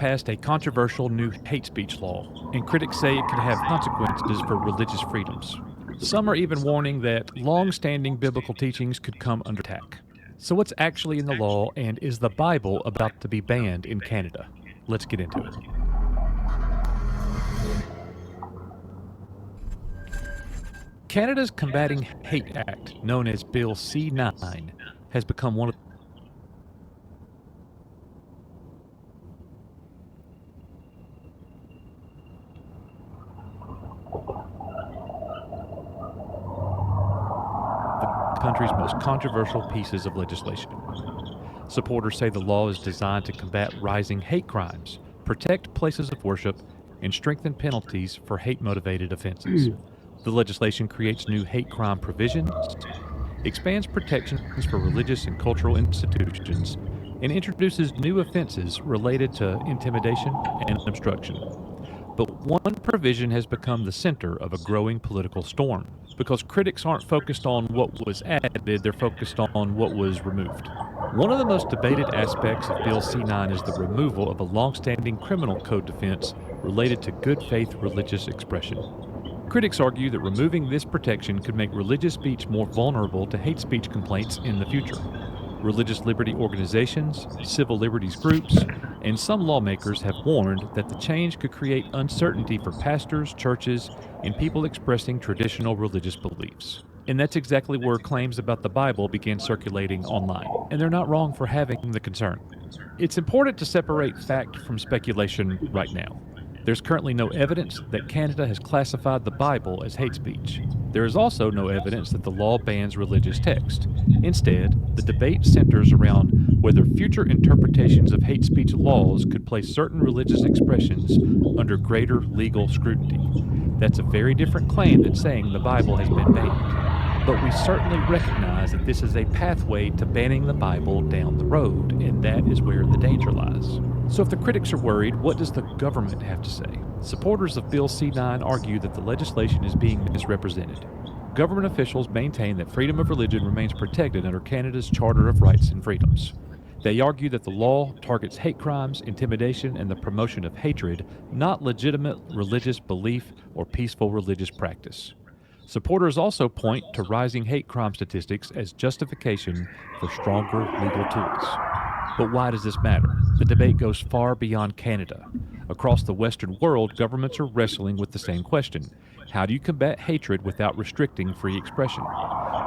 passed a controversial new hate speech law, and critics say it could have consequences for religious freedoms. Some are even warning that long-standing biblical teachings could come under attack. So what's actually in the law, and is the Bible about to be banned in Canada? Let's get into it. Canada's Combating Hate Act, known as Bill C-9, has become one of the country's most controversial pieces of legislation. Supporters say the law is designed to combat rising hate crimes, protect places of worship, and strengthen penalties for hate-motivated offenses. The legislation creates new hate crime provisions, expands protections for religious and cultural institutions, and introduces new offenses related to intimidation and obstruction. But one provision has become the center of a growing political storm, because critics aren't focused on what was added, they're focused on what was removed. One of the most debated aspects of Bill C-9 is the removal of a long-standing criminal code defense related to good faith religious expression. Critics argue that removing this protection could make religious speech more vulnerable to hate speech complaints in the future. Religious liberty organizations, civil liberties groups, and some lawmakers have warned that the change could create uncertainty for pastors, churches, and people expressing traditional religious beliefs. And that's exactly where claims about the Bible began circulating online. And they're not wrong for having the concern. It's important to separate fact from speculation right now. There's currently no evidence that Canada has classified the Bible as hate speech. There is also no evidence that the law bans religious text. Instead, the debate centers around whether future interpretations of hate speech laws could place certain religious expressions under greater legal scrutiny. That's a very different claim than saying the Bible has been banned. But we certainly recognize that this is a pathway to banning the Bible down the road, and that is where the danger lies. So if the critics are worried, what does the government have to say? Supporters of Bill C-9 argue that the legislation is being misrepresented. Government officials maintain that freedom of religion remains protected under Canada's Charter of Rights and Freedoms. They argue that the law targets hate crimes, intimidation, and the promotion of hatred, not legitimate religious belief or peaceful religious practice. Supporters also point to rising hate crime statistics as justification for stronger legal tools. But why does this matter? The debate goes far beyond Canada. Across the Western world, governments are wrestling with the same question. How do you combat hatred without restricting free expression?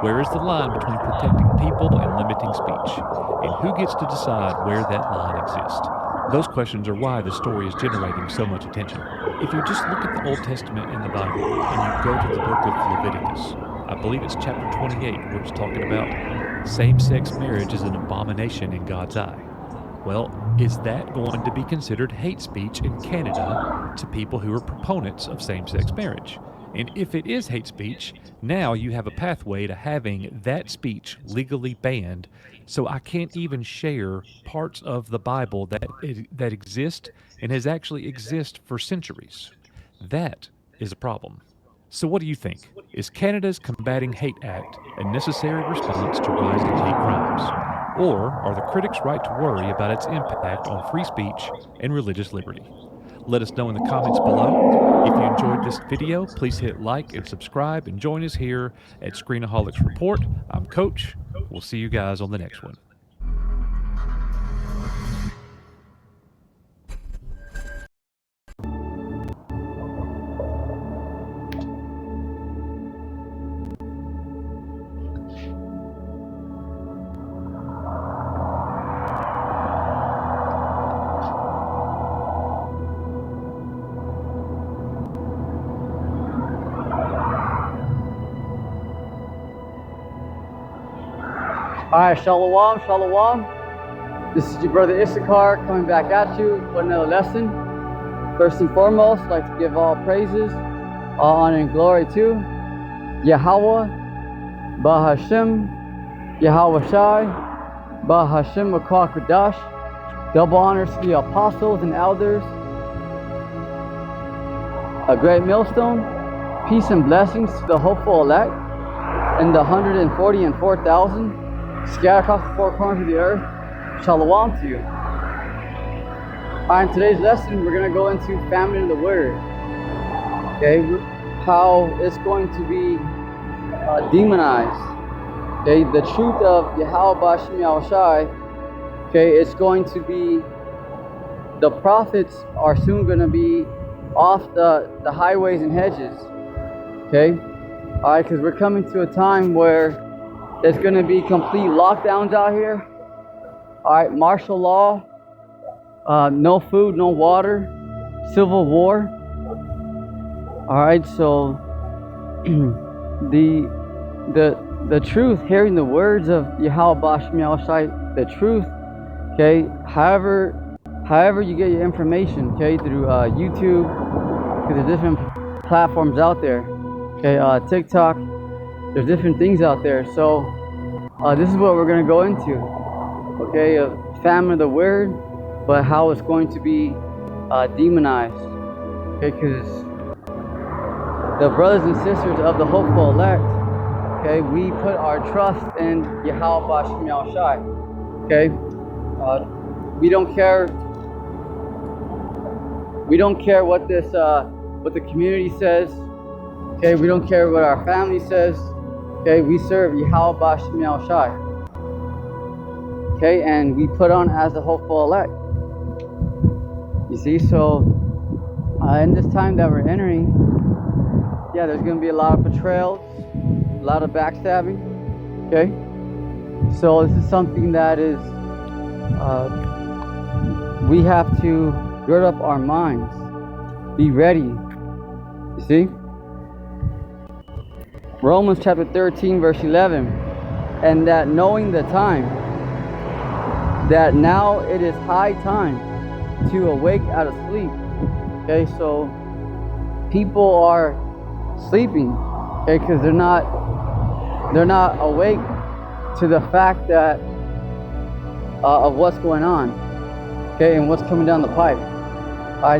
Where is the line between protecting people and limiting speech? And who gets to decide where that line exists? Those questions are why the story is generating so much attention. If you just look at the Old Testament in the Bible and you go to the book of Leviticus, I believe it's chapter 28, where it's talking about same-sex marriage is an abomination in God's eye. Well, is that going to be considered hate speech in Canada to people who are proponents of same-sex marriage? And if it is hate speech, now you have a pathway to having that speech legally banned, so I can't even share parts of the Bible that exist and has actually existed for centuries. That is a problem. So what do you think? Is Canada's Combating Hate Act a necessary response to rising hate crimes? Or are the critics right to worry about its impact on free speech and religious liberty? Let us know in the comments below. If you enjoyed this video, please hit like and subscribe and join us here at Screenaholics Report. I'm Coach. We'll see you guys on the next one. Alright, Shalom, Shalom. This is your brother Issachar coming back at you with another lesson. First and foremost, I'd like to give all praises, all honor and glory to Yahweh, Bahashem, Yahweh Shai, Bahashem Makwa Kadash. Double honors to the apostles and elders. A great millstone. Peace and blessings to the hopeful elect and the 144,000 scattered across the four corners of the earth. Shalom to you. Alright, in today's lesson, we're going to go into famine in the Word. Okay, how it's going to be demonized. Okay, the truth of Yahweh Bashim Yahushai, okay, it's going to be, the prophets are soon going to be off the highways and hedges. Okay, alright, because we're coming to a time where there's going to be complete lockdowns out here. Alright, martial law, no food, no water, civil war. Alright, so the truth, hearing the words of Yahweh Bashim Yahushai, the truth, okay, however you get your information, okay, through YouTube, because there's different platforms out there, okay, TikTok, there's different things out there. So this is what we're going to go into, okay, famine of the Word, but how it's going to be demonized, okay, because the brothers and sisters of the hopeful elect, okay, we put our trust in Yahweh Bashim Yahushai, okay, we don't care what this what the community says, okay, we don't care what our family says, okay, we serve Yahweh Bashim Yahushai, okay, and we put on as the hopeful elect. You see, so in this time that we're entering, yeah, there's going to be a lot of betrayals, a lot of backstabbing, okay? So this is something that is, we have to gird up our minds, be ready, you see? Romans chapter 13, verse 11, and that knowing the time, that now it is high time to awake out of sleep, okay? So people are sleeping, okay, because they're not awake to the fact that of what's going on, okay, and what's coming down the pipe.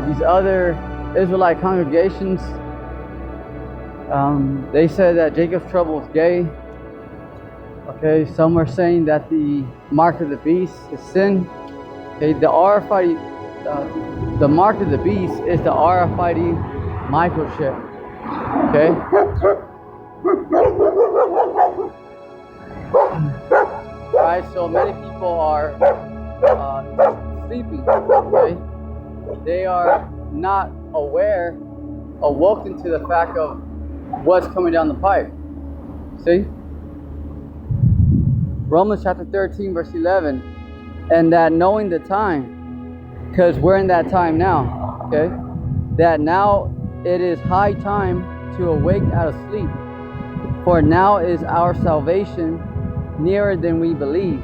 These other Israelite congregations, they said that Jacob's trouble is gay. Okay, some were saying that the mark of the beast is sin. Okay, the RFID, the mark of the beast is the RFID microchip. Okay. Alright, so many people are sleeping. Okay, they are not aware, awoken to the fact of what's coming down the pipe. See, Romans chapter 13, verse 11, and that knowing the time, because we're in that time now. Okay, that now it is high time to awake out of sleep, for now is our salvation nearer than we believe.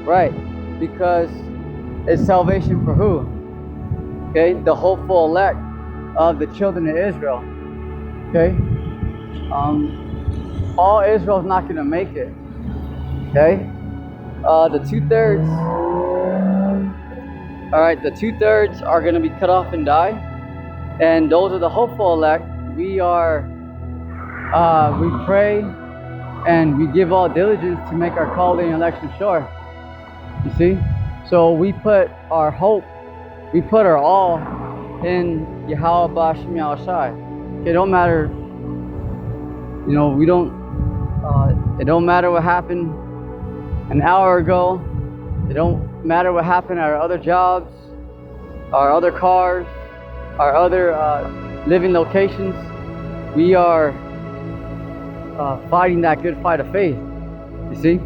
Right, because it's salvation for who? Okay, the hopeful elect of the children of Israel. Okay, all Israel's not going to make it. Okay, the 2/3. All right, the 2/3 are going to be cut off and die. And those are the hopeful elect. We pray and we give all diligence to make our calling and election sure. You see? So we put our hope, we put our all in Yahweh Bashim Yahushai. It don't matter, you know, it don't matter what happened an hour ago. It don't matter what happened at our other jobs, our other cars, our other living locations. We are fighting that good fight of faith, you see?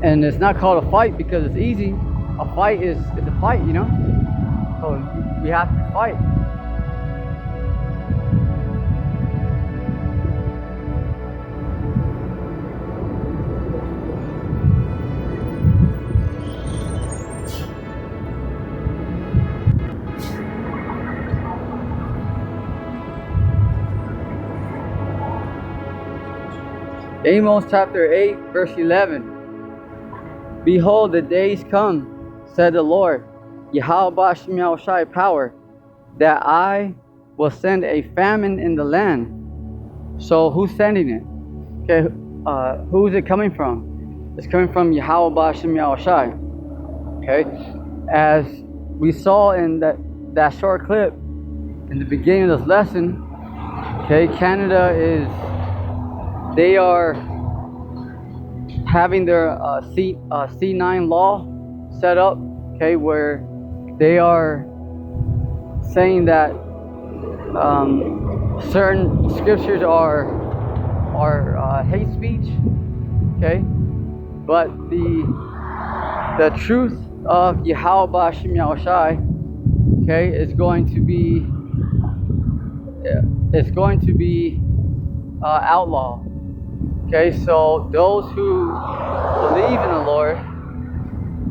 And it's not called a fight because it's easy. A fight is a fight, you know? So we have to fight. Amos chapter 8, verse 11. Behold, the days come, said the Lord, Yahweh Bashim Yahushai power, that I will send a famine in the land. So who's sending it? Okay, who is it coming from? It's coming from Yahweh Bashim Yahushai. Okay, as we saw in that short clip in the beginning of this lesson, okay, Canada they are having their C9 law set up, okay, where they are saying that certain scriptures are hate speech, okay, but the truth of Yahweh Bashim Yahushai, okay, is going to be outlawed. Okay, so those who believe in the Lord,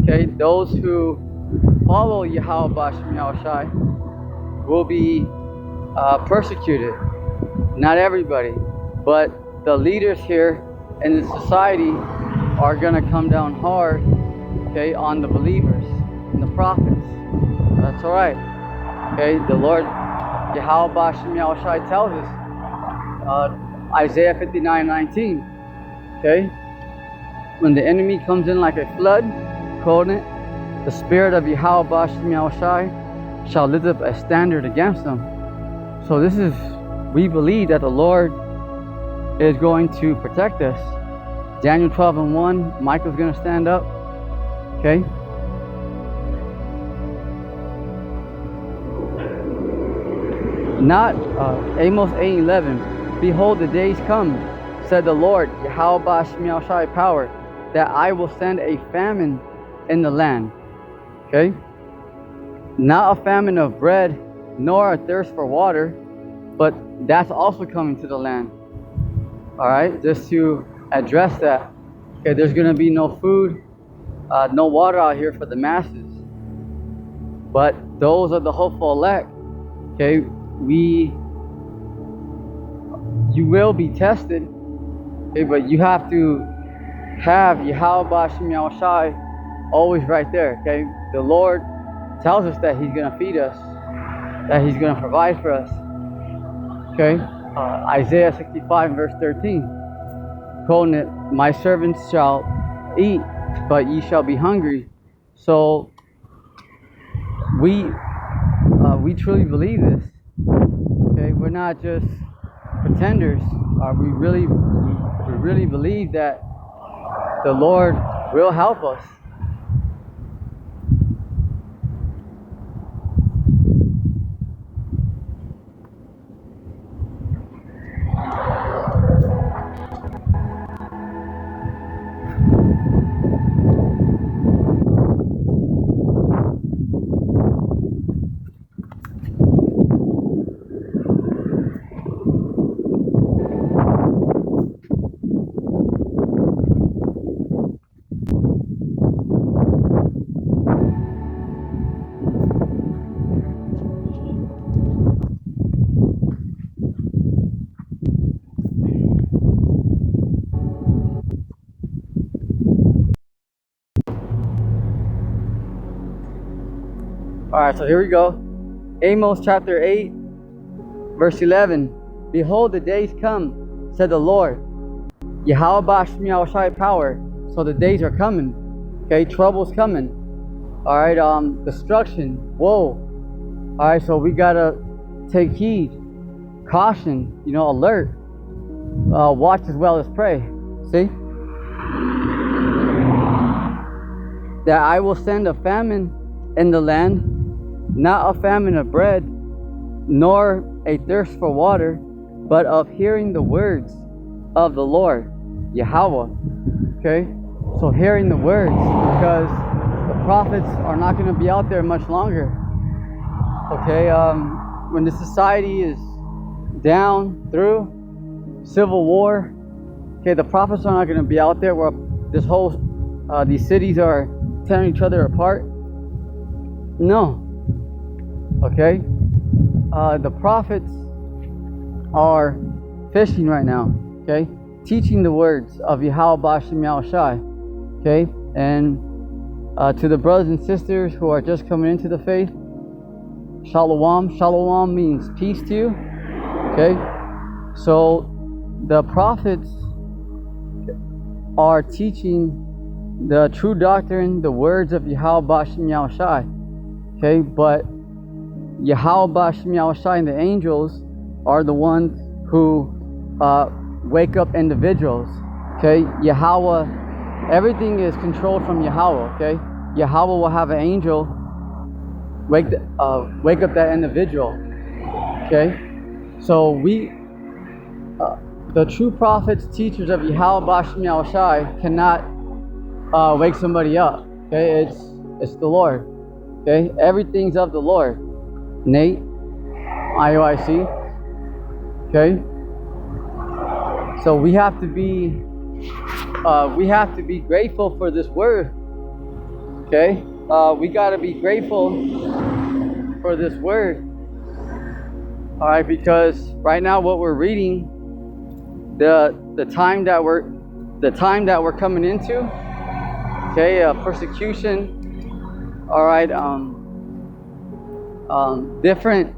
okay, those who follow Yahweh Bashim Yahushai will be persecuted. Not everybody, but the leaders here in the society are gonna come down hard, okay, on the believers and the prophets. That's all right. Okay, the Lord Yahweh Bashim Yahushai tells us, Isaiah 59:19. Okay, when the enemy comes in like a flood, quoting it, the spirit of Yahweh Bashim Yahushai shall lift up a standard against them. So we believe that the Lord is going to protect us. Daniel 12:1, Michael's going to stand up. Okay. Not Amos 8:11. Behold, the days come, said the Lord, Yahweh Bashim Yahushai power, that I will send a famine in the land. Okay? Not a famine of bread, nor a thirst for water, but that's also coming to the land. Alright? Just to address that. Okay, there's going to be no food, no water out here for the masses. But those are the hopeful elect. Okay, you will be tested. Okay, but you have to have Yahweh Bashim Yahushai always right there. Okay, the Lord tells us that He's going to feed us, that He's going to provide for us. Okay, Isaiah 65:13, quoting it, my servants shall eat, but ye shall be hungry. So we truly believe this. Okay, we're not just pretenders. We really believe that the Lord will help us. Alright, so here we go. Amos chapter 8, verse 11. Behold, the days come, said the Lord, Yahweh Bashim Yahushai power. So the days are coming. Okay, trouble's coming. Alright, destruction, woe. Alright, so we gotta take heed, caution, alert. Watch as well as pray. See? That I will send a famine in the land, not a famine of bread, nor a thirst for water, but of hearing the words of the Lord, Yahweh. Okay? So hearing the words, because the prophets are not going to be out there much longer. Okay? When the society is down through civil war, okay, the prophets are not going to be out there where these cities are tearing each other apart. No. Okay? The prophets are fishing right now. Okay? Teaching the words of Yahweh Bashim Yahushai. Okay? And to the brothers and sisters who are just coming into the faith, Shalom. Shalom means peace to you. Okay? So the prophets are teaching the true doctrine, the words of Yahweh Bashim Yahushai. Okay, but Yahweh Shem Yahushai and the angels are the ones who wake up individuals. Okay, Yahweh, everything is controlled from Yahweh. Okay, Yahweh will have an angel wake up that individual. Okay, so the true prophets, teachers of Yahweh Shem Yahushai cannot wake somebody up. Okay, it's the Lord. Okay, everything's of the Lord. Nate, IOIC. Okay, so we have to be grateful for this word. Okay, we got to be grateful for this word. All right, because right now what we're reading, the time that we're coming into, okay, persecution. All right, different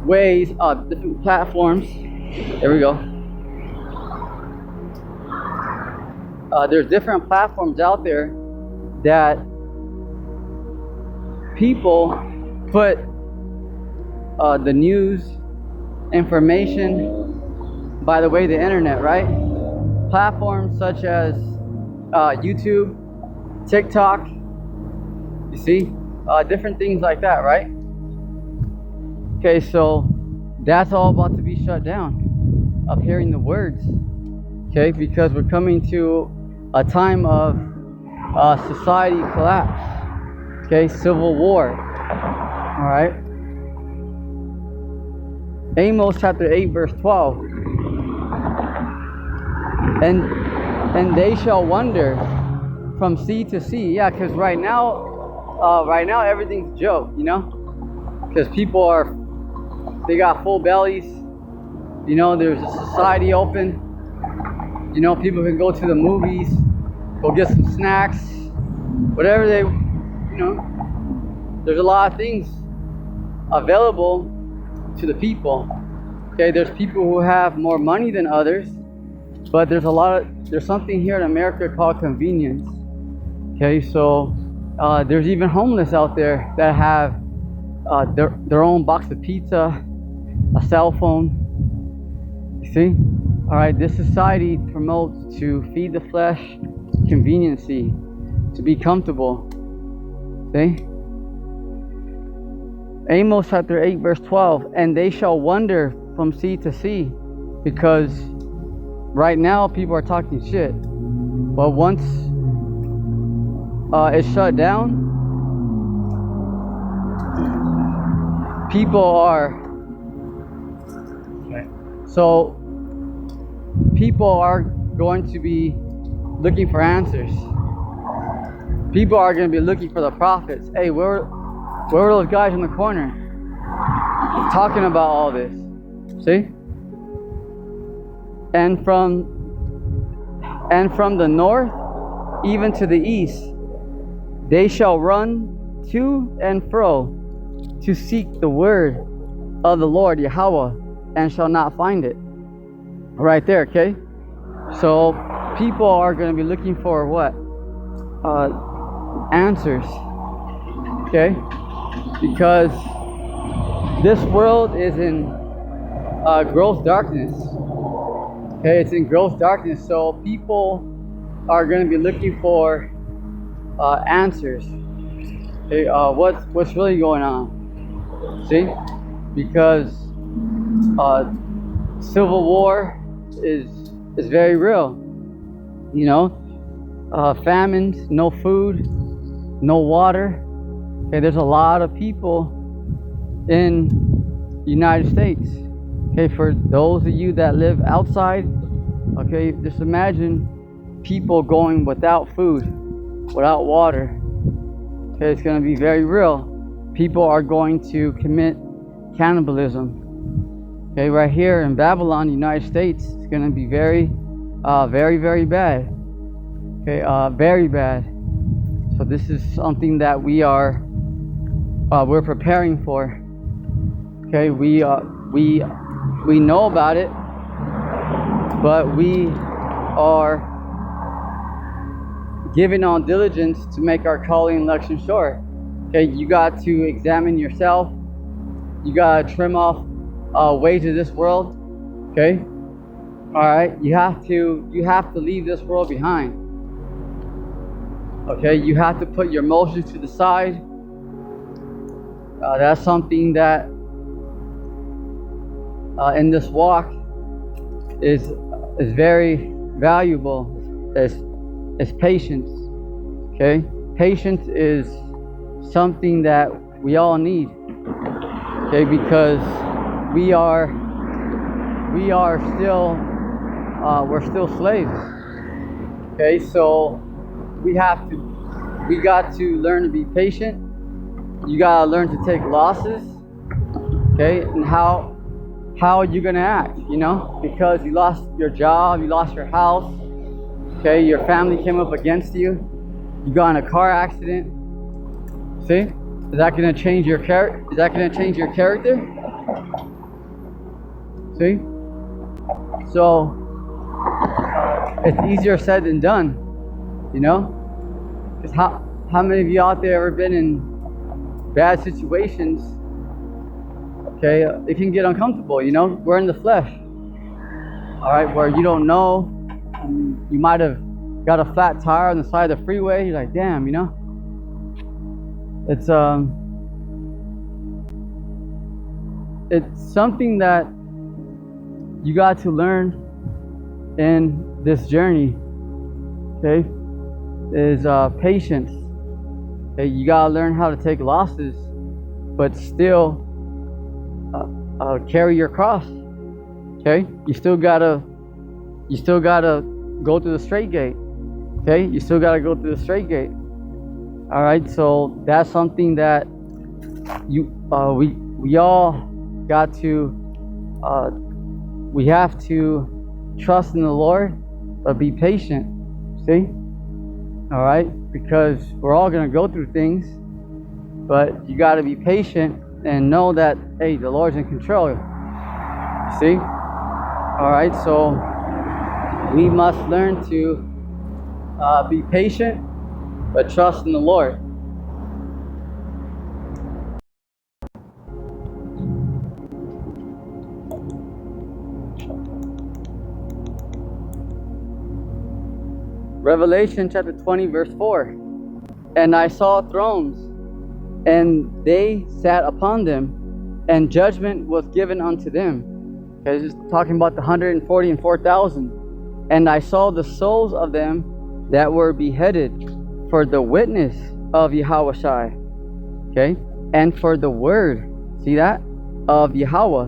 ways, different platforms. There we go. There's different platforms out there that people put the news, information, by the way, the internet, right? Platforms such as YouTube, TikTok, you see, different things like that, right? Okay, so that's all about to be shut down of hearing the words. Okay, because we're coming to a time of society collapse. Okay, civil war. All right. Amos chapter 8 verse 12. And they shall wander from sea to sea. Yeah, because right now everything's a joke, you know, because people they got full bellies. You know, there's a society open. You know, people can go to the movies, go get some snacks, whatever they, you know. There's a lot of things available to the people. Okay, there's people who have more money than others, but there's something here in America called convenience. Okay, so there's even homeless out there that have their own box of pizza, a cell phone. You see? All right, this society promotes to feed the flesh, conveniency, to be comfortable. See? Amos chapter 8 verse 12, and they shall wander from sea to sea, because right now people are talking shit, but once it's shut down, people are going to be looking for answers. People are going to be looking for the prophets. Hey, where were those guys in the corner talking about all this? See? And from the north even to the east, they shall run to and fro to seek the word of the Lord Yahweh, and shall not find it. Right there, okay? So people are going to be looking for what? Answers. Okay? Because this world is in gross darkness. Okay, it's in gross darkness. So people are going to be looking for answers. Okay, what's really going on? See? Because civil war is very real. You know, famines, no food, no water. Okay, there's a lot of people in the United States. Okay, for those of you that live outside, okay, just imagine people going without food, without water. Okay, it's going to be very real. People are going to commit cannibalism. Okay, right here in Babylon, United States, it's going to be very, very bad. Okay, very bad. So this is something that we're preparing for. Okay, we know about it, but we are giving all diligence to make our calling and election sure. Okay, you got to examine yourself. You got to trim off ways of this world. Okay, all right. You have to leave this world behind. Okay, you have to put your emotions to the side. That's something that in this walk is very valuable. Is patience. Okay, patience is something that we all need. Okay, because we're still slaves. Okay, so we got to learn to be patient. You gotta learn to take losses. Okay, and how are you gonna act? You know, because you lost your job, you lost your house. Okay, your family came up against you. You got in a car accident. See, is that gonna change your character? Is that gonna change your character? See, so it's easier said than done. You know, because how many of you out there ever been in bad situations? Okay, it can get uncomfortable. You know, we're in the flesh. All right, where you don't know. You might have got a flat tire on the side of the freeway. You're like, damn, you know. It's something that you got to learn in this journey. Okay, is patience. Okay, you gotta learn how to take losses, but still carry your cross. Okay, you still gotta go through the straight gate. Okay, you still gotta go through the straight gate. All right, so that's something that we all got to. We have to trust in the Lord, but be patient. See, all right, because we're all gonna go through things, but you got to be patient and know that hey, the Lord's in control. See, all right, so we must learn to be patient, but trust in the Lord. Revelation chapter 20, verse 4. And I saw thrones, and they sat upon them, and judgment was given unto them. Okay, this is talking about the 140 and 4,000. And I saw the souls of them that were beheaded for the witness of Yahweh. Okay, and for the word, see that, of Yahweh.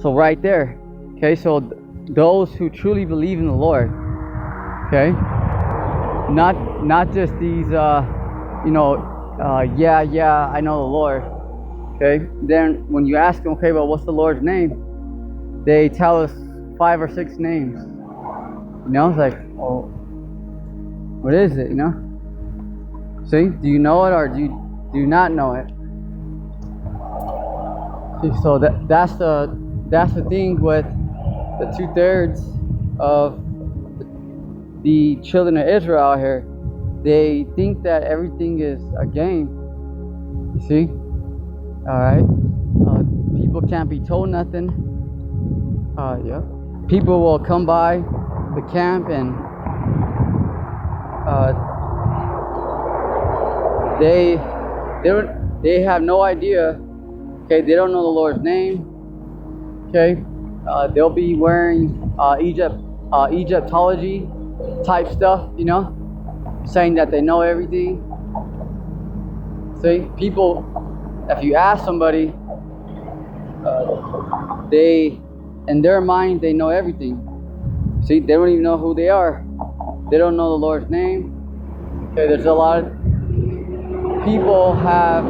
So right there. Okay, so those who truly believe in the Lord. Okay, not just these I know the Lord. Okay, then when you ask them, okay, well, what's the Lord's name? They tell us 5 or 6 names. You know, it's like, well, what is it? You know, see, do you know it or do you not know it? See, so that's the thing with the 2/3 of the children of Israel out here. They think that everything is a game. You see? Alright? People can't be told nothing. Yeah. People will come by the camp and they have no idea. Okay, they don't know the Lord's name. Okay? They'll be wearing Egyptology type stuff, you know, saying that they know everything. See, people, if you ask somebody, they, in their mind, they know everything. See, they don't even know who they are. They don't know the Lord's name. Okay, there's a lot of people have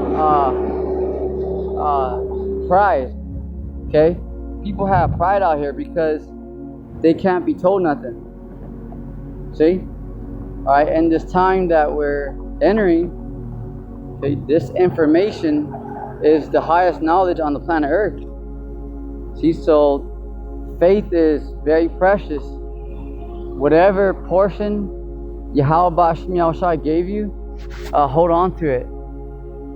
pride. Okay, people have pride out here because they can't be told nothing. See, all right, and this time that we're entering, okay, this information is the highest knowledge on the planet Earth. See, so faith is very precious. whatever portion Yahweh Shem Yahushai gave you, hold on to it.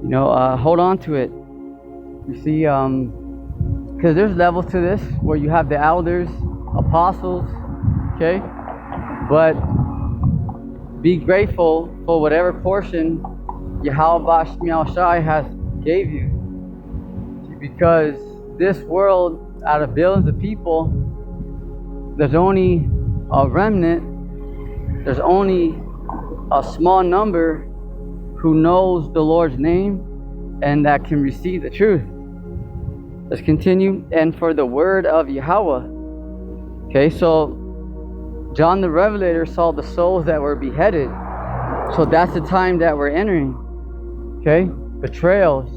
You know, hold on to it. You see, because there's levels to this where you have the elders, apostles, okay? But be grateful for whatever portion Yahweh Shem Yahushai has gave you. Because this world, out of billions of people, there's only a remnant, there's only a small number who knows the Lord's name and that can receive the truth. Let's continue. And for the word of Yahweh. Okay, so John the Revelator saw the souls that were beheaded. So that's the time that we're entering. Okay, betrayals,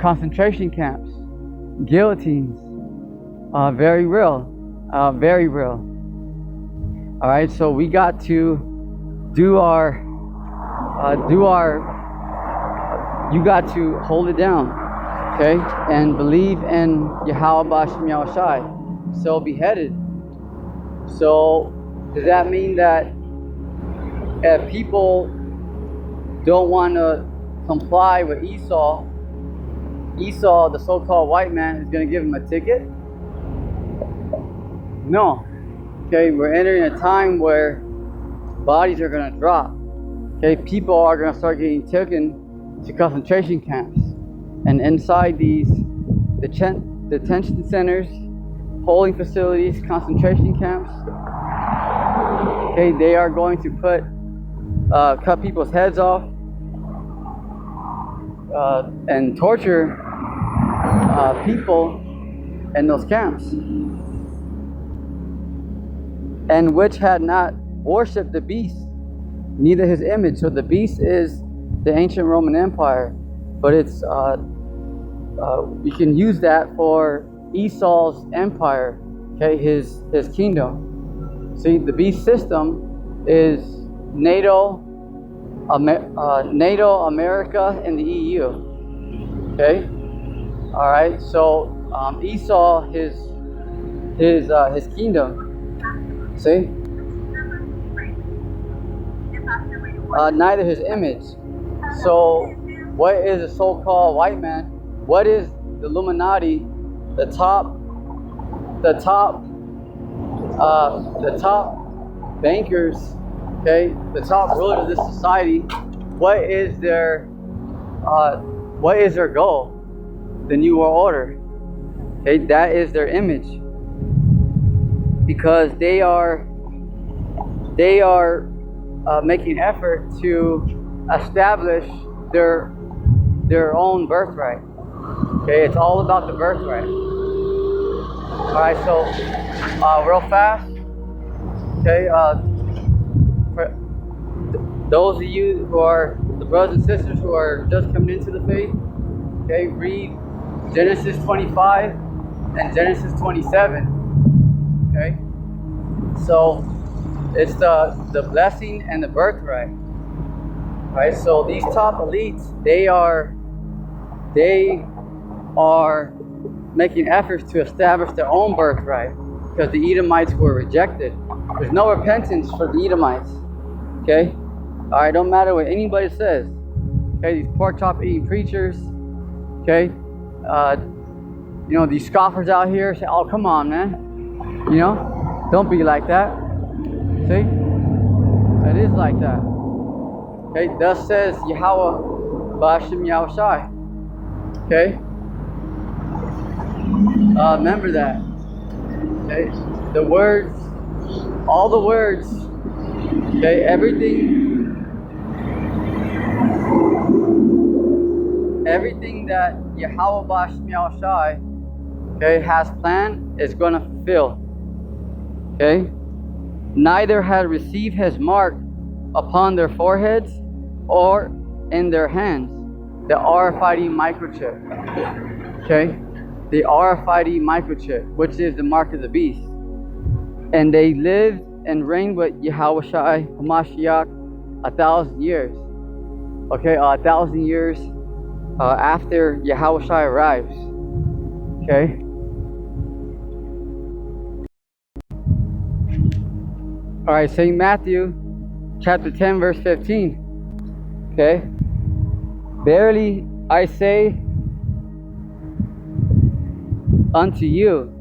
concentration camps, guillotines, very real, very real. All right, so we got to do our, you got to hold it down, okay, and believe in Yahweh Shem Yahushai. So beheaded. So does that mean that if people don't want to comply with Esau, the so-called white man, is going to give him a ticket? No. Okay, we're entering a time where bodies are going to drop. Okay, people are going to start getting taken to concentration camps. And inside these detention centers, holding facilities, concentration camps, okay, they are going to cut people's heads off and torture people in those camps, and which had not worshipped the beast, neither his image. So the beast is the ancient Roman Empire, but it's you can use that for Esau's empire, okay, his kingdom. See, the beast system is NATO, America, and the EU. Okay, all right. So Esau, his kingdom. See, neither his image. So, what is a so-called white man? What is the Illuminati? The top bankers, okay, the top ruler of this society. What is their goal? The New World Order. Okay, that is their image, because they are making effort to establish their own birthright. Okay, it's all about the birthright. All right, so real fast. Okay, for those of you who are the brothers and sisters who are just coming into the faith, okay, read Genesis 25 and Genesis 27. Okay, so it's the blessing and the birthright. All right, so these top elites, they are making efforts to establish their own birthright, because the Edomites were rejected. There's no repentance for the Edomites. Okay, all right, don't matter what anybody says. Okay, these pork chop eating preachers. Okay, you know, these scoffers out here say, "Oh, come on, man, you know, don't be like that." See, it is like that. Okay, thus says Yahweh Ba'ashem Yahushai. Okay, remember that. Okay, the words, all the words. Okay, everything that Yahweh Ba'ashem Yahushai, okay, has planned is going to fulfill. Okay, neither had received his mark upon their foreheads or in their hands, the RFID microchip. Okay, the RFID microchip, which is the mark of the beast. And they lived and reigned with Yahushua Hamashiach 1,000 years. Okay, 1,000 years after Yahushua arrives. Okay. All right, St. Matthew chapter 10 verse 15. Okay. Verily I say unto you,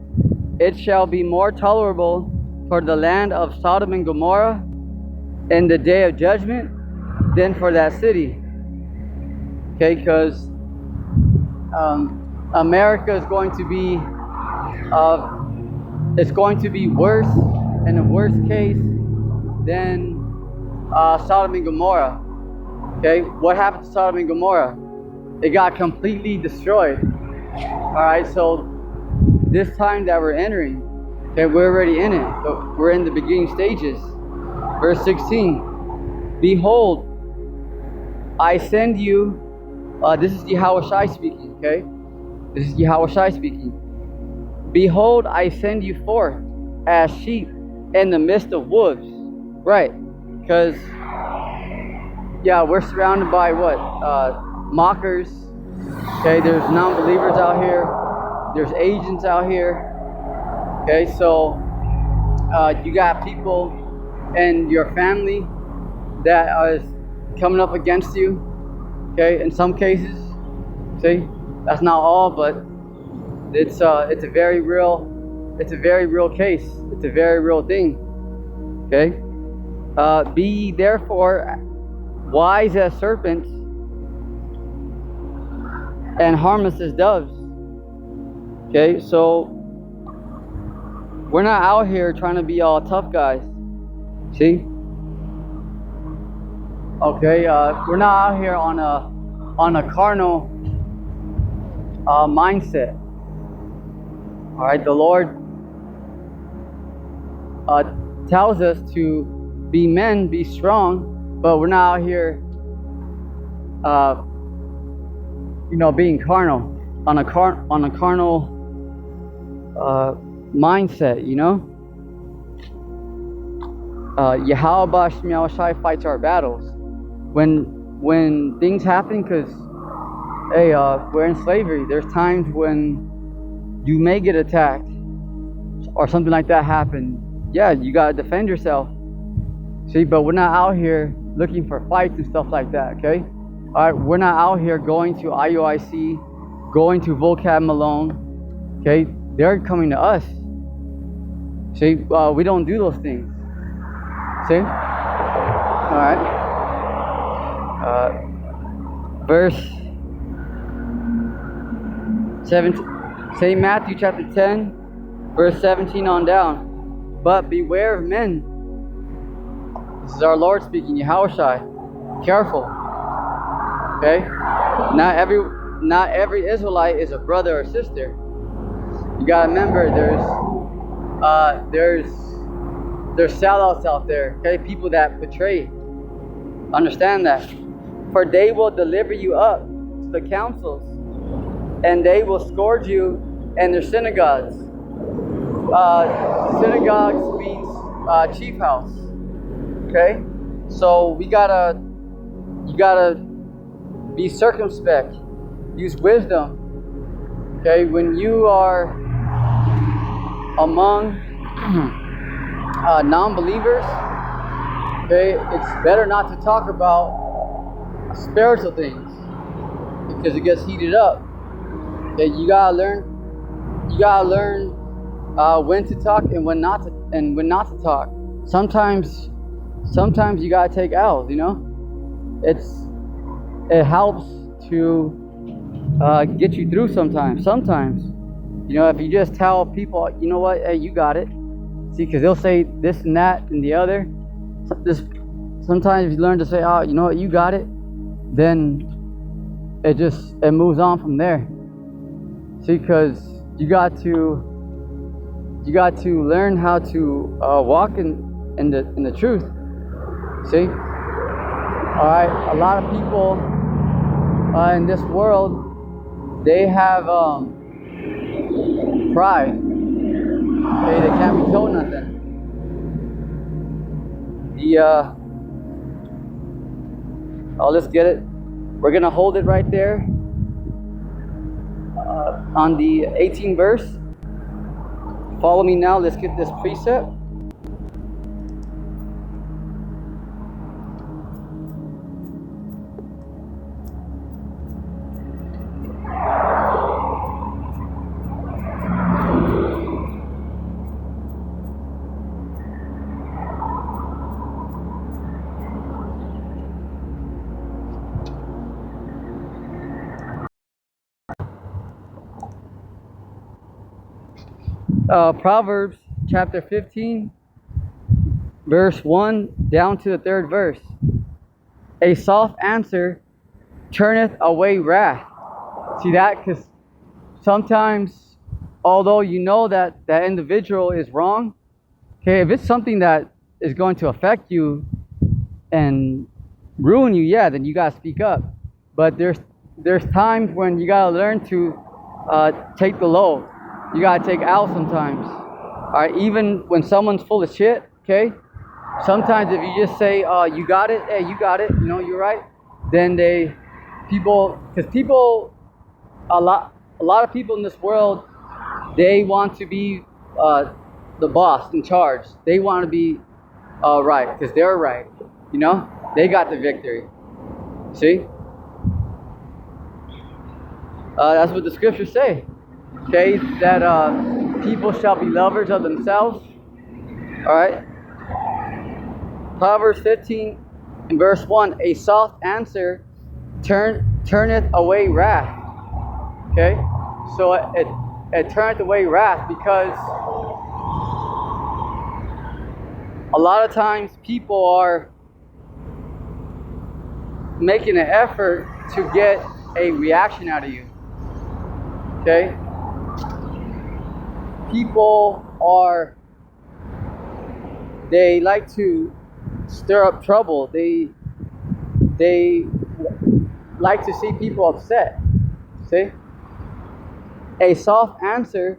it shall be more tolerable for the land of Sodom and Gomorrah in the day of judgment than for that city. Okay, because America is going to be it's going to be worse, in the worst case, than Sodom and Gomorrah. Okay, what happened to Sodom and Gomorrah? It got completely destroyed. All right, so this time that we're entering, okay, we're already in it. So we're in the beginning stages. Verse 16. Behold, I send you. This is Yahushua speaking. Okay, this is Yahushua speaking. Behold, I send you forth as sheep in the midst of wolves. Right, because yeah, we're surrounded by what? Mockers. Okay, there's non-believers out here. There's agents out here. Okay, so you got people in your family that is coming up against you. Okay, in some cases, see, that's not all, but it's a very real case. It's a very real thing. Okay, be ye therefore wise as serpents and harmless as doves. Okay, so we're not out here trying to be all tough guys. See? Okay, we're not out here on a carnal mindset. All right, the Lord tells us to be men, be strong, but we're not out here, being carnal on a carnal mindset. Yahweh Shemiah Shai fights our battles. When things happen, because hey, we're in slavery. There's times when you may get attacked or something like that happen. Yeah, you gotta defend yourself. See, but we're not out here looking for fights and stuff like that. Okay, all right, we're not out here going to IUIC, going to Vocab Malone. Okay, they're coming to us. See, we don't do those things. See, all right. Verse 17, St. Matthew chapter 10, verse 17 on down. But beware of men. This is our Lord speaking, Yahushua. Careful. Okay? Not every Israelite is a brother or sister. You gotta remember, there's sellouts out there. Okay? People that betray. Understand that. For they will deliver you up to the councils, and they will scourge you in their synagogues. Synagogues means chief house. Okay, so you gotta be circumspect. Use wisdom. Okay, when you are among non-believers, okay, it's better not to talk about spiritual things because it gets heated up. Okay, you gotta learn when to talk and when not to talk. Sometimes you gotta take L's. It helps to get you through sometimes. If you just tell people, you know what, hey, you got it. See, because they'll say this and that and the other. Sometimes if you learn to say, oh, you know what, you got it, then it moves on from there. See, because you got to learn how to walk in the truth. See, all right. A lot of people in this world, they have pride. Okay, they can't be told nothing. Let's get it. We're gonna hold it right there on the 18th verse. Follow me now. Let's get this precept. Proverbs chapter 15, verse 1 down to the 3rd verse. A soft answer turneth away wrath. See that? Because sometimes, although you know that that individual is wrong, okay, if it's something that is going to affect you and ruin you, yeah, then you gotta speak up. But there's times when you gotta learn to take the low. You gotta take out sometimes. All right, even when someone's full of shit, okay. Sometimes if you just say, "You got it," hey, you got it, you know, you're right. Then people, a lot of people in this world, they want to be the boss in charge. They want to be right because they're right. You know, they got the victory. See, that's what the scriptures say. Okay, that people shall be lovers of themselves. All right. Proverbs 15 and verse 1, a soft answer turneth away wrath. Okay, so it turneth away wrath because a lot of times people are making an effort to get a reaction out of you. Okay, people they like to stir up trouble. They like to see people upset. See? A soft answer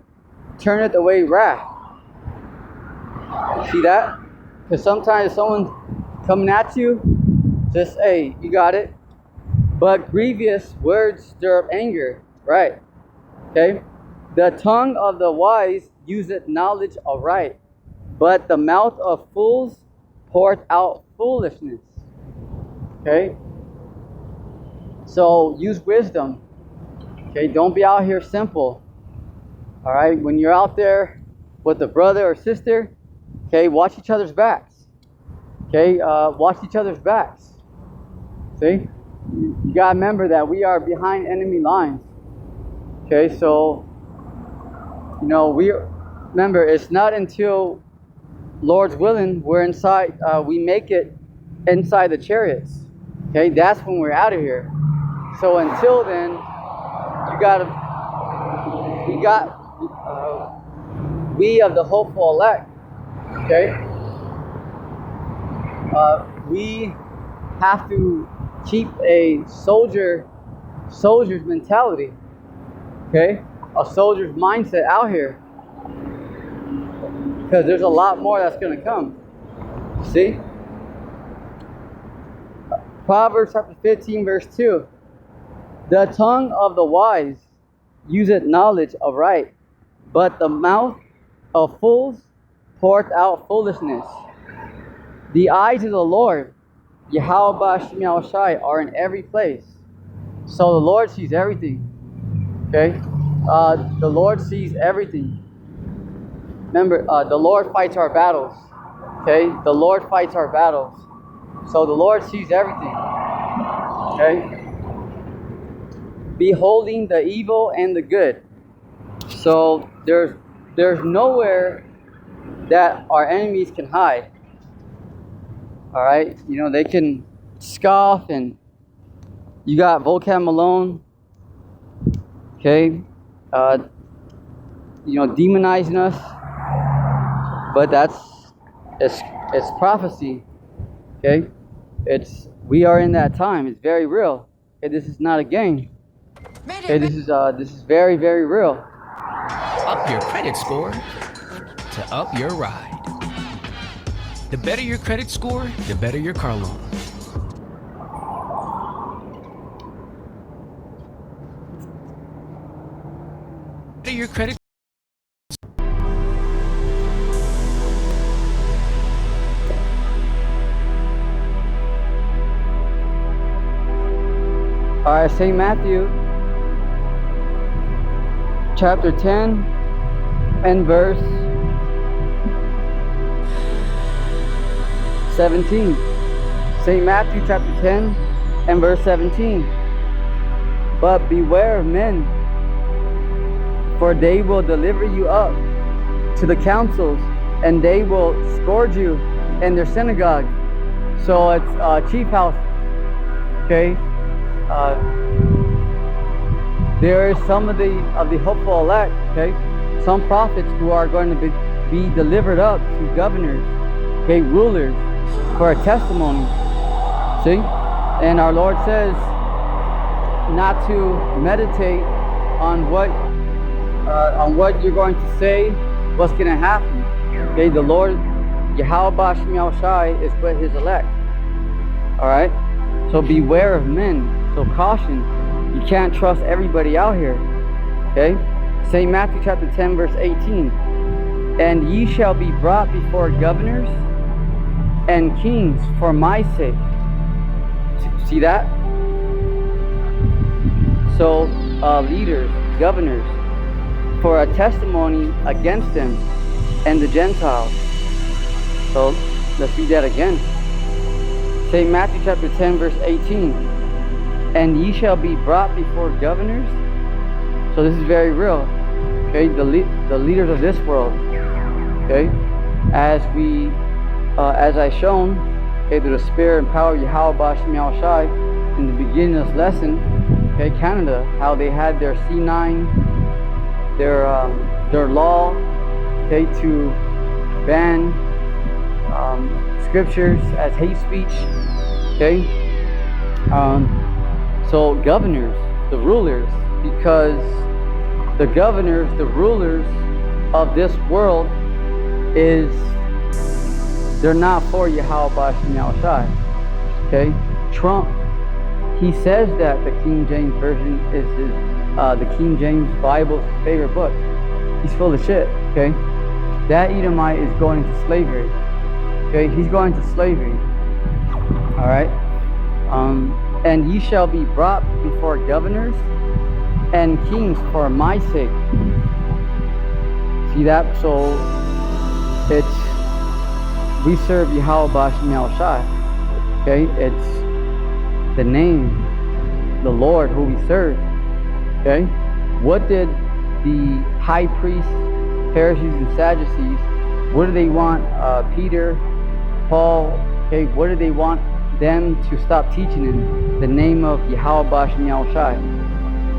turneth away wrath. See that? Because sometimes someone's coming at you, just, hey, you got it. But grievous words stir up anger. Right. Okay? The tongue of the wise useth knowledge aright, but the mouth of fools poureth out foolishness. Okay? So use wisdom. Okay? Don't be out here simple. Alright? When you're out there with a brother or sister, okay, watch each other's backs. Okay? Watch each other's backs. See? You gotta remember that we are behind enemy lines. Okay? So, you know, remember, it's not until Lord's willing, we're inside, we make it inside the chariots. Okay, that's when we're out of here. So until then, we of the hopeful elect, okay, we have to keep a soldier's mentality, okay, a soldier's mindset out here. Because there's a lot more that's going to come. See? Proverbs chapter 15 verse 2. The tongue of the wise useth knowledge aright, but the mouth of fools poureth out foolishness. The eyes of the Lord, Yahweh Shemel Shai, are in every place. So the Lord sees everything. Okay? The Lord sees everything. Remember, the Lord fights our battles. Okay? The Lord fights our battles. So the Lord sees everything. Okay? Beholding the evil and the good. So there's nowhere that our enemies can hide. Alright? You know, they can scoff, and you got Volcam Malone. Okay? You know, demonizing us. But it's prophecy. Okay? We are in that time. It's very real. Okay, this is not a game. Okay, this is very, very real. Up your credit score to up your ride. The better your credit score, the better your car loan. Better your credit. Alright, St. Matthew chapter 10 and verse 17. St. Matthew chapter 10 and verse 17. But beware of men, for they will deliver you up to the councils, and they will scourge you in their synagogue. So it's chief house. Okay. There is some of the hopeful elect. Okay. Some prophets who are going to be delivered up to governors, okay, rulers, for a testimony. See? And our Lord says not to meditate on what you're going to say, what's going to happen. Okay, the Lord, Yahweh Shem Yahushai, is with his elect. Alright? So beware of men. So caution. You can't trust everybody out here. Okay? St. Matthew chapter 10 verse 18. And ye shall be brought before governors and kings for my sake. See that? So leaders, governors, for a testimony against them and the Gentiles. So let's read that again. St. Matthew chapter 10 verse 18. And ye shall be brought before governors. So this is very real. Okay, the leaders of this world. Okay, as I shown, okay, through the spirit and power of Yahweh Shem Yahushai in the beginning of this lesson. Okay, Canada, how they had their C9, their law, okay, to ban scriptures as hate speech. Okay, so governors, the rulers, because the governors, the rulers of this world they're not for Yahweh Shem Yahushai. Okay, Trump, he says that the King James Version is the King James Bible's favorite book. He's full of shit. Okay, that Edomite is going to slavery. Okay, he's going to slavery. All right, and ye shall be brought before governors and kings for my sake. See that? So we serve Yahweh Shem Yahushai. Okay, it's the name, the Lord who we serve. Okay, what did the high priests, Pharisees, and Sadducees, what do they want Peter, Paul? Okay, what do they want them to stop teaching in? The name of Yahweh Shem Yahushai.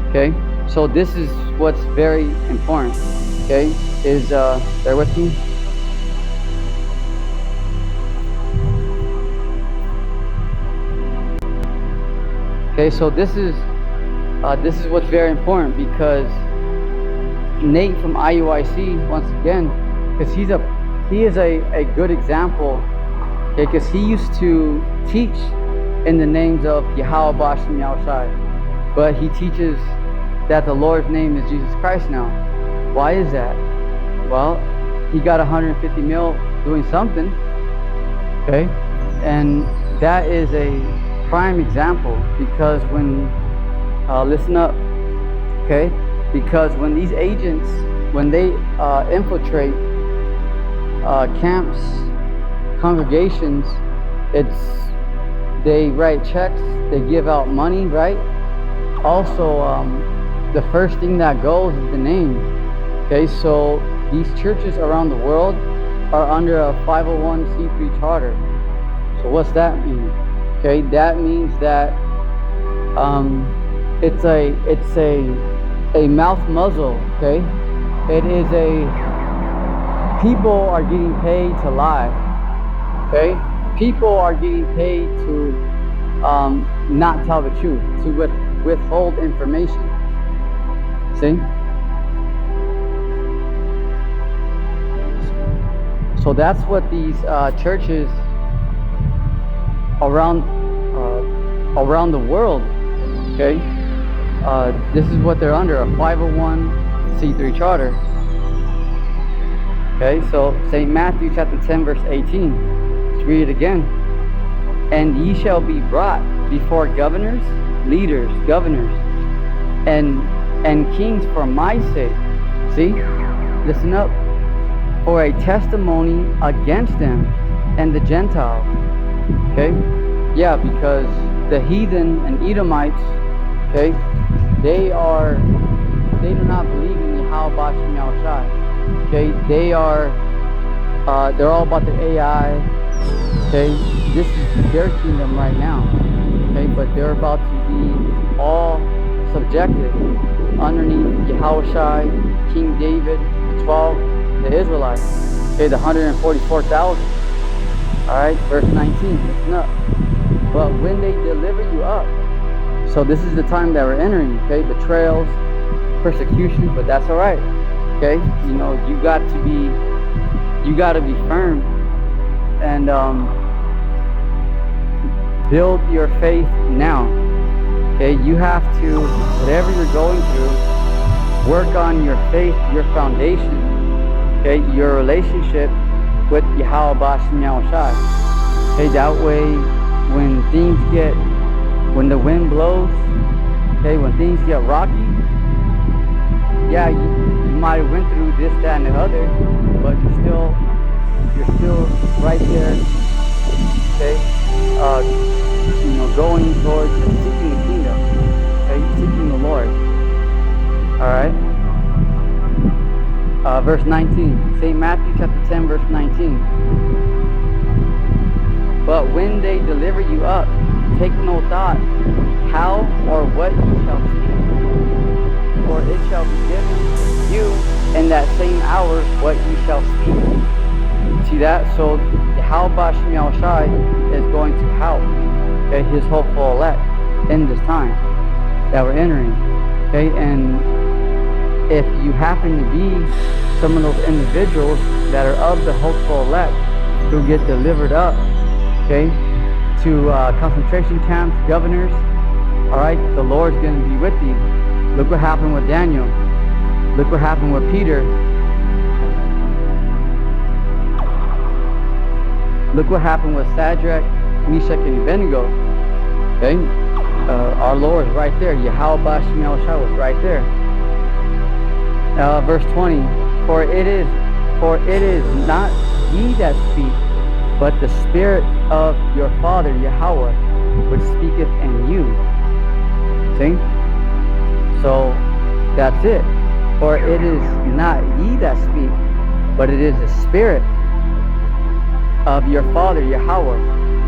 Okay, so this is what's very important. Okay, is bear with me. Okay, so this is what's very important, because Nate from IUIC, once again, because he is a good example. Okay, because he used to teach in the names of Yahweh Shem Yahushai, but he teaches that the Lord's name is Jesus Christ now. Why is that? Well, he got 150 mil doing something. Okay, and that is a prime example, because when listen up, okay, because when these agents, when they infiltrate camps, congregations, they write checks, they give out money, right? Also, the first thing that goes is the name. Okay, so these churches around the world are under a 501c3 charter. So what's that mean? Okay, that means that it's a mouth muzzle. Okay, it is people are getting paid to lie. Okay, people are getting paid to not tell the truth, to withhold information. See? So that's what these churches around the world, okay, this is what they're under, a 501c3 charter. Okay, so St. Matthew chapter 10 verse 18, let's read it again. And ye shall be brought before governors, leaders, governors, and kings for my sake. See, listen up. For a testimony against them and the Gentiles. Okay, yeah, because the heathen and Edomites, okay, they do not believe in Yahweh Shem Yahushai. Okay, they're all about the AI. Okay, this is their kingdom right now. Okay, but they're about to be all subjected underneath Yahushua, King David, the 12, the Israelites. Okay, the 144,000. All right, verse 19. Listen up. But when they deliver you up, so this is the time that we're entering. Okay, betrayals, persecution, but that's all right. Okay, you know, you got to be firm and build your faith now. Okay, you have to, whatever you're going through, work on your faith, your foundation. Okay, your relationship with Yahweh Bashem Yahushai. Okay, that way when the wind blows, okay, when things get rocky, yeah, you might have went through this, that, and the other, but you're still right there, okay, you know, going towards seeking the kingdom, okay, seeking the Lord. All right. Verse 19, St. Matthew chapter 10, verse 19. But when they deliver you up, take no thought how or what you shall speak, for it shall be given you in that same hour what you shall speak. See that? So Yahweh Bashem Yahushai is going to help, okay, his hopeful elect in this time that we're entering. Okay, and if you happen to be some of those individuals that are of the hopeful elect who get delivered up, okay, to concentration camps, governors, all right, the Lord's going to be with you. Look what happened with Daniel. Look what happened with Peter. Look what happened with Shadrach, Meshach, and Abednego. Okay, our Lord is right there. Yahweh Bashem Yahushua was right there. Verse 20. For it is not ye that speak, but the Spirit of your Father Yahweh, which speaketh in you. See? So that's it. For it is not ye that speak, but it is the Spirit of your Father Yahweh,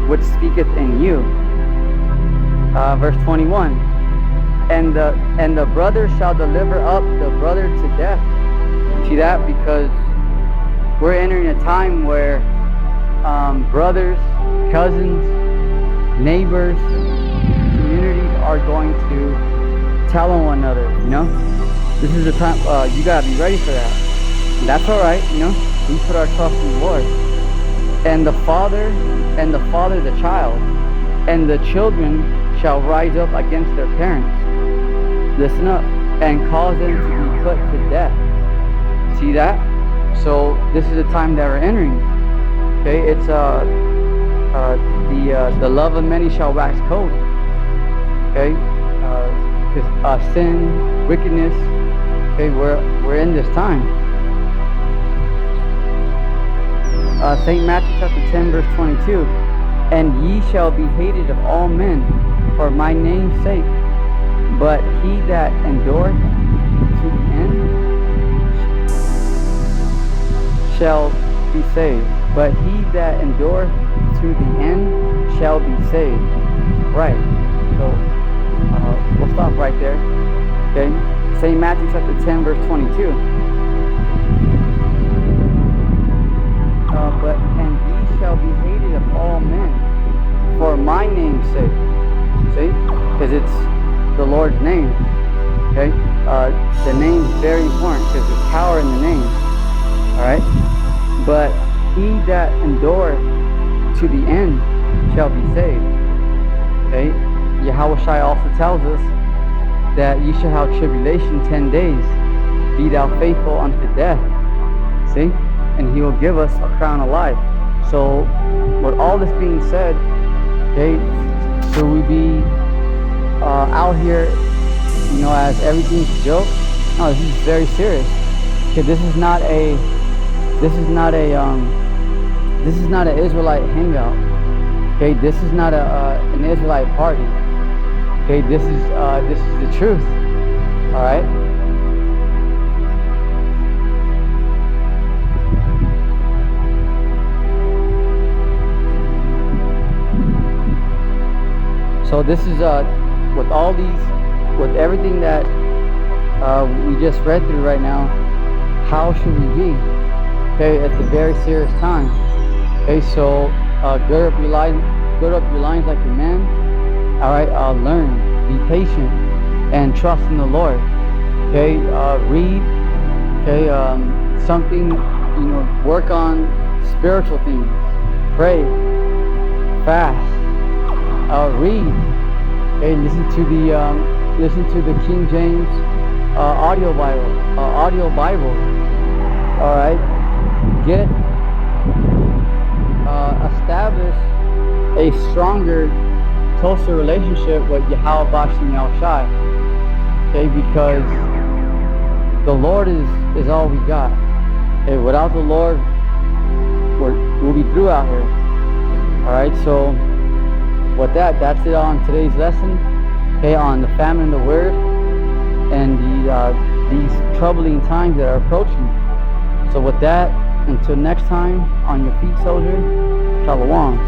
which speaketh in you. Verse 21. And the brother shall deliver up the brother to death. See that? Because we're entering a time where brothers, cousins, neighbors, communities are going to tell on one another, you know? This is the time, you gotta be ready for that. And that's all right, you know? We put our trust in the Lord. And the father the child, and the children shall rise up against their parents. Listen up. And cause them to be put to death. See that? So this is the time that we're entering. Okay, it's the love of many shall wax cold. Okay, sin, wickedness. Okay, we're in this time. St. Matthew chapter 10, verse 22. And ye shall be hated of all men for my name's sake, but he that endureth to the end shall be saved. But he that endureth to the end shall be saved. Right. So we'll stop right there. Okay. St. Matthew chapter 10, verse 22. And ye shall be hated of all men for my name's sake. See? Because it's the Lord's name. Okay? The name's very important because there's power in the name. Alright? But he that endureth to the end shall be saved. Okay? Yahushua also tells us that ye shall have tribulation 10 days. Be thou faithful unto death. See? And he will give us a crown of life. So, with all this being said, okay, should we be out here, you know, as everything's a joke? No, this is very serious. Okay, this is not an Israelite hangout. Okay, this is not an Israelite party. Okay, this is the truth. All right. So this is with all these, with everything that we just read through right now, how should we be? Okay, it's a very serious time. Okay, so gird up your lines like a man. All right, learn, be patient, and trust in the Lord. Okay, read. Okay, something, work on spiritual things. Pray, fast, read. Okay, listen to the King James audio Bible. All right, establish a stronger, closer relationship with Yahweh Bashem Yahushai. Okay, because the Lord is all we got. Okay, without the Lord, we'll be through out here. All right, so with that's it on today's lesson. Okay, on the famine in the Word and these troubling times that are approaching. So with that, until next time, on your feet, soldier. Shalom.